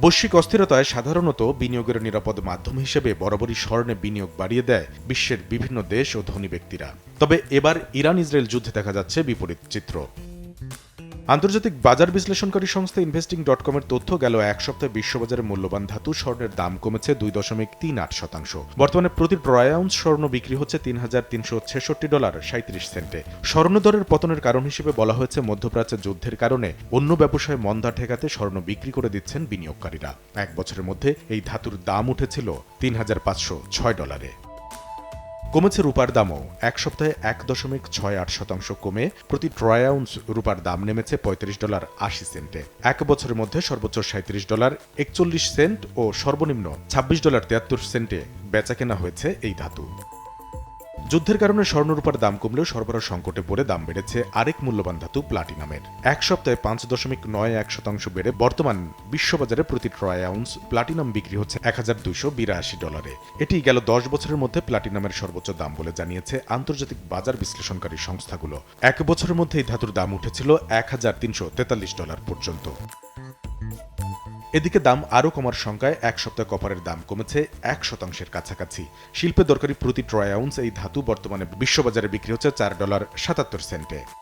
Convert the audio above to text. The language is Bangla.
বৈশ্বিক অস্থিরতায় সাধারণত বিনিয়োগের নিরাপদ মাধ্যম হিসেবে বরাবরই স্বর্ণে বিনিয়োগ বাড়িয়ে দেয় বিশ্বের বিভিন্ন দেশ ও ধনী ব্যক্তিরা। তবে এবার ইরান ইসরায়েল যুদ্ধে দেখা যাচ্ছে বিপরীত চিত্র। আন্তর্জাতিক বাজার বিশ্লেষণকারী সংস্থা ইনভেস্টিং.কমের তথ্য, গেল এক সপ্তাহে বিশ্ববাজারে মূল্যবান ধাতু স্বর্ণের দাম কমেছে 2.38%। বর্তমানে প্রতি ট্রয় আউন্স স্বর্ণ বিক্রি হচ্ছে $3,366.37। স্বর্ণদরের পতনের কারণ হিসেবে বলা হয়েছে মধ্যপ্রাচ্যে যুদ্ধের কারণে অন্য ব্যবসায় মন্দা ঠেকাতে স্বর্ণ বিক্রি করে দিচ্ছেন বিনিয়োগকারীরা। এক বছরের মধ্যে এই ধাতুর দাম উঠেছিল $3,506। কমেছে রূপার দামও। এক সপ্তাহে 1.68% কমে প্রতি ট্রয় আউন্স রূপার দাম নেমেছে $35.80। এক বছরের মধ্যে সর্বোচ্চ $37.41 ও সর্বনিম্ন $26.73 বেচাকেনা হয়েছে এই ধাতু। যুদ্ধের কারণে স্বর্ণরূপার দাম কমলেও সরবরাহ সংকটে পড়ে দাম বেড়েছে আরেক মূল্যবান ধাতু প্লাটিনামের। এক সপ্তাহে 5.91% বেড়ে বর্তমান বিশ্ববাজারে প্রতি ট্রয় আউন্স প্লাটিনাম বিক্রি হচ্ছে $1,282। এটি গেল 10 বছরের মধ্যে প্লাটিনামের সর্বোচ্চ দাম বলে জানিয়েছে আন্তর্জাতিক বাজার বিশ্লেষণকারী সংস্থাগুলো। এক বছরের মধ্যে এই ধাতুর দাম উঠেছিল $1,343 পর্যন্ত। এদিকে দাম আরও কমার শঙ্কায় এক সপ্তাহে কপারের দাম কমেছে 1% কাছাকাছি। শিল্পে দরকারি প্রতি ট্রয় আউন্স এই ধাতু বর্তমানে বিশ্ববাজারে বিক্রি হচ্ছে $4.77।